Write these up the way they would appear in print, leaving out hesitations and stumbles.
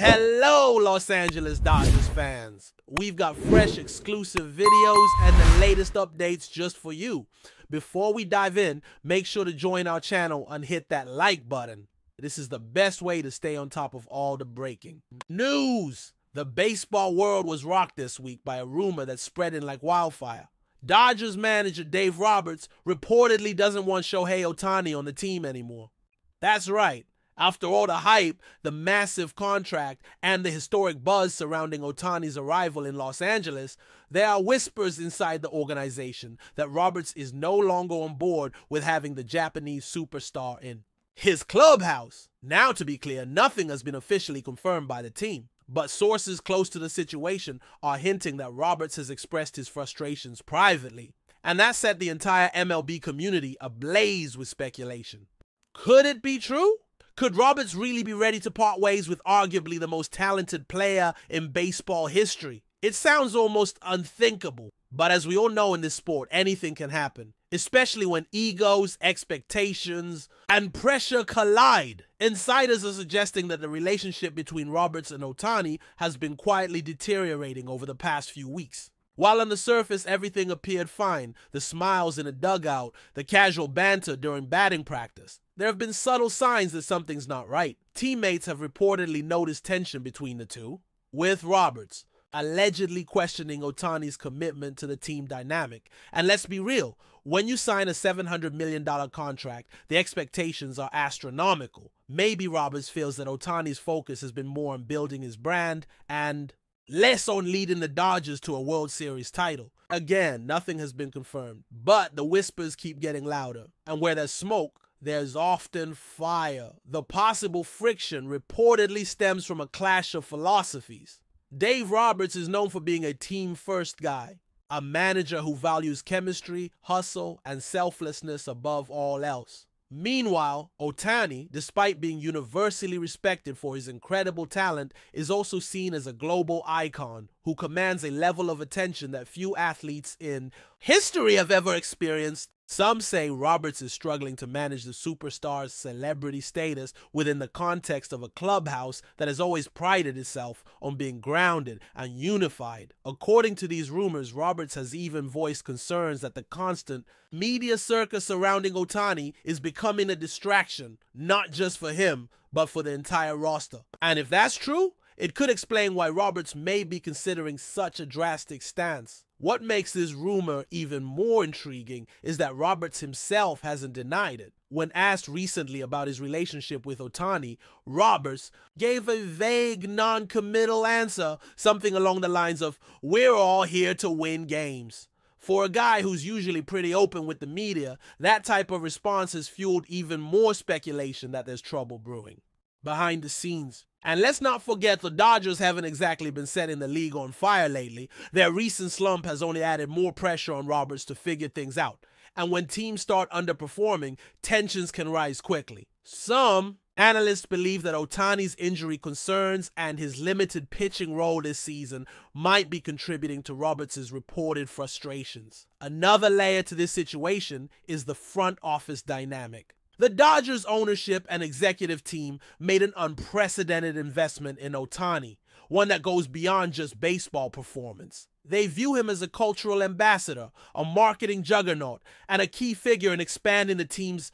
Hello, Los Angeles Dodgers fans. We've got fresh exclusive videos and the latest updates just for you. Before we dive in, make sure to join our channel and hit that like button. This is the best way to stay on top of all the breaking news. The baseball world was rocked this week by a rumor that's spreading like wildfire. Dodgers manager Dave Roberts reportedly doesn't want Shohei Ohtani on the team anymore. That's right. After all the hype, the massive contract, and the historic buzz surrounding Ohtani's arrival in Los Angeles, there are whispers inside the organization that Roberts is no longer on board with having the Japanese superstar in his clubhouse. Now, to be clear, nothing has been officially confirmed by the team, but sources close to the situation are hinting that Roberts has expressed his frustrations privately, and that set the entire MLB community ablaze with speculation. Could it be true? Could Roberts really be ready to part ways with arguably the most talented player in baseball history? It sounds almost unthinkable, but as we all know in this sport, anything can happen, especially when egos, expectations, and pressure collide. Insiders are suggesting that the relationship between Roberts and Ohtani has been quietly deteriorating over the past few weeks. While on the surface everything appeared fine, the smiles in a dugout, the casual banter during batting practice, there have been subtle signs that something's not right. Teammates have reportedly noticed tension between the two, with Roberts allegedly questioning Ohtani's commitment to the team dynamic. And let's be real, when you sign a $700 million contract, the expectations are astronomical. Maybe Roberts feels that Ohtani's focus has been more on building his brand and less on leading the Dodgers to a World Series title. Again, nothing has been confirmed, but the whispers keep getting louder. And where there's smoke, there's often fire. The possible friction reportedly stems from a clash of philosophies. Dave Roberts is known for being a team-first guy, a manager who values chemistry, hustle, and selflessness above all else. Meanwhile, Ohtani, despite being universally respected for his incredible talent, is also seen as a global icon who commands a level of attention that few athletes in history have ever experienced. Some say Roberts is struggling to manage the superstar's celebrity status within the context of a clubhouse that has always prided itself on being grounded and unified. According to these rumors, Roberts has even voiced concerns that the constant media circus surrounding Ohtani is becoming a distraction, not just for him, but for the entire roster. And if that's true, it could explain why Roberts may be considering such a drastic stance. What makes this rumor even more intriguing is that Roberts himself hasn't denied it. When asked recently about his relationship with Ohtani, Roberts gave a vague, non-committal answer, something along the lines of, "We're all here to win games." For a guy who's usually pretty open with the media, that type of response has fueled even more speculation that there's trouble brewing behind the scenes. And let's not forget, the Dodgers haven't exactly been setting the league on fire lately. Their recent slump has only added more pressure on Roberts to figure things out. And when teams start underperforming, tensions can rise quickly. Some analysts believe that Ohtani's injury concerns and his limited pitching role this season might be contributing to Roberts' reported frustrations. Another layer to this situation is the front office dynamic. The Dodgers ownership and executive team made an unprecedented investment in Ohtani, one that goes beyond just baseball performance. They view him as a cultural ambassador, a marketing juggernaut, and a key figure in expanding the team's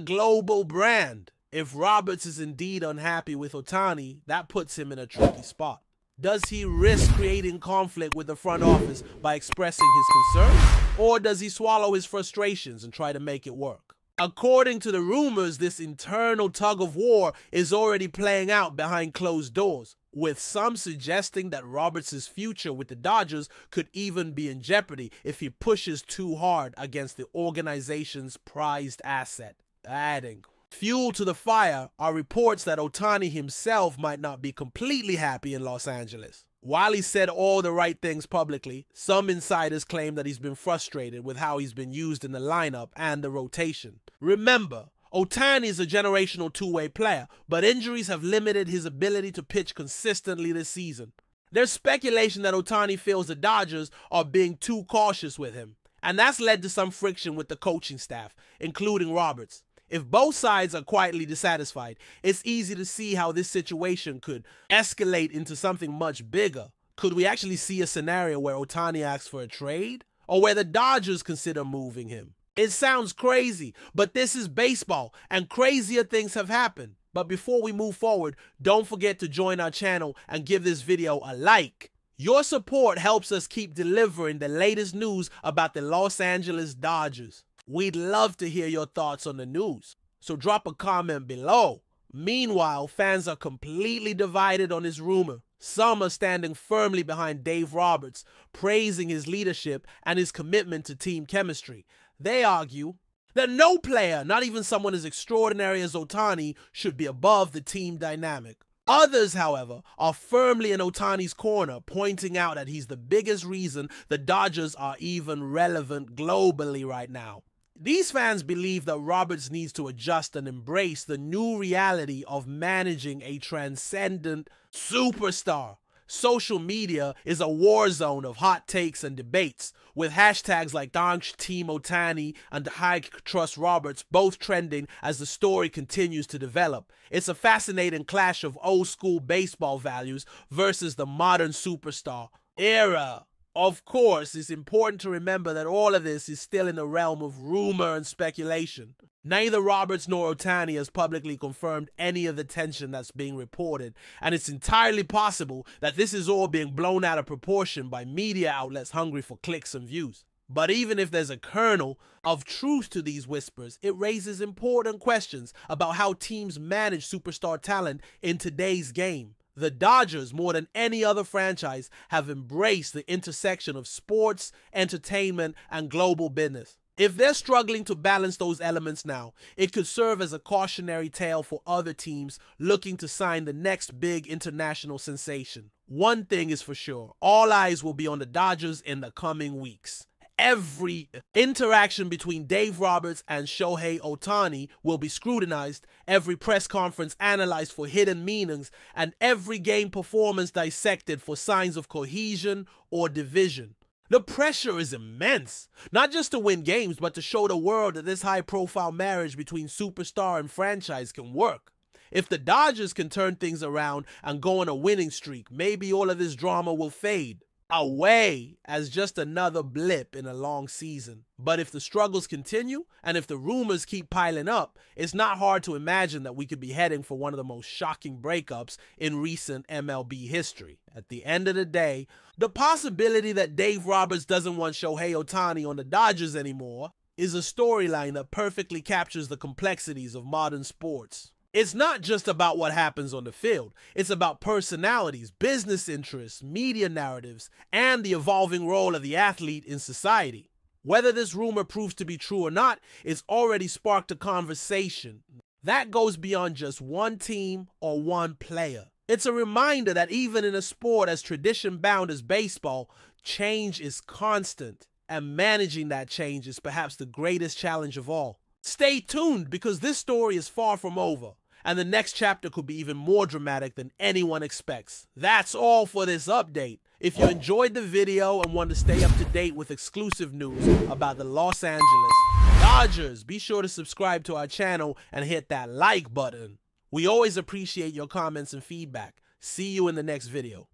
global brand. If Roberts is indeed unhappy with Ohtani, that puts him in a tricky spot. Does he risk creating conflict with the front office by expressing his concerns, or does he swallow his frustrations and try to make it work? According to the rumors, this internal tug-of-war is already playing out behind closed doors, with some suggesting that Roberts' future with the Dodgers could even be in jeopardy if he pushes too hard against the organization's prized asset. Adding fuel to the fire are reports that Ohtani himself might not be completely happy in Los Angeles. While he said all the right things publicly, some insiders claim that he's been frustrated with how he's been used in the lineup and the rotation. Remember, Ohtani is a generational two-way player, but injuries have limited his ability to pitch consistently this season. There's speculation that Ohtani feels the Dodgers are being too cautious with him, and that's led to some friction with the coaching staff, including Roberts. If both sides are quietly dissatisfied, it's easy to see how this situation could escalate into something much bigger. Could we actually see a scenario where Ohtani asks for a trade? Or where the Dodgers consider moving him? It sounds crazy, but this is baseball, and crazier things have happened. But before we move forward, don't forget to join our channel and give this video a like. Your support helps us keep delivering the latest news about the Los Angeles Dodgers. We'd love to hear your thoughts on the news, so drop a comment below. Meanwhile, fans are completely divided on this rumor. Some are standing firmly behind Dave Roberts, praising his leadership and his commitment to team chemistry. They argue that no player, not even someone as extraordinary as Ohtani, should be above the team dynamic. Others, however, are firmly in Ohtani's corner, pointing out that he's the biggest reason the Dodgers are even relevant globally right now. These fans believe that Roberts needs to adjust and embrace the new reality of managing a transcendent superstar. Social media is a war zone of hot takes and debates, with hashtags like Team Ohtani and I Trust Roberts both trending as the story continues to develop. It's a fascinating clash of old school baseball values versus the modern superstar era. Of course, it's important to remember that all of this is still in the realm of rumor and speculation. Neither Roberts nor Ohtani has publicly confirmed any of the tension that's being reported, and it's entirely possible that this is all being blown out of proportion by media outlets hungry for clicks and views. But even if there's a kernel of truth to these whispers, it raises important questions about how teams manage superstar talent in today's game. The Dodgers, more than any other franchise, have embraced the intersection of sports, entertainment, and global business. If they're struggling to balance those elements now, it could serve as a cautionary tale for other teams looking to sign the next big international sensation. One thing is for sure, all eyes will be on the Dodgers in the coming weeks. Every interaction between Dave Roberts and Shohei Ohtani will be scrutinized, every press conference analyzed for hidden meanings, and every game performance dissected for signs of cohesion or division. The pressure is immense, not just to win games, but to show the world that this high-profile marriage between superstar and franchise can work. If the Dodgers can turn things around and go on a winning streak, maybe all of this drama will fade away as just another blip in a long season. But if the struggles continue and if the rumors keep piling up, it's not hard to imagine that we could be heading for one of the most shocking breakups in recent MLB history. At the end of the day, the possibility that Dave Roberts doesn't want Shohei Ohtani on the Dodgers anymore is a storyline that perfectly captures the complexities of modern sports. It's not just about what happens on the field. It's about personalities, business interests, media narratives, and the evolving role of the athlete in society. Whether this rumor proves to be true or not, it's already sparked a conversation that goes beyond just one team or one player. It's a reminder that even in a sport as tradition-bound as baseball, change is constant, and managing that change is perhaps the greatest challenge of all. Stay tuned, because this story is far from over, and the next chapter could be even more dramatic than anyone expects. That's all for this update. If you enjoyed the video and want to stay up to date with exclusive news about the Los Angeles Dodgers, be sure to subscribe to our channel and hit that like button. We always appreciate your comments and feedback. See you in the next video.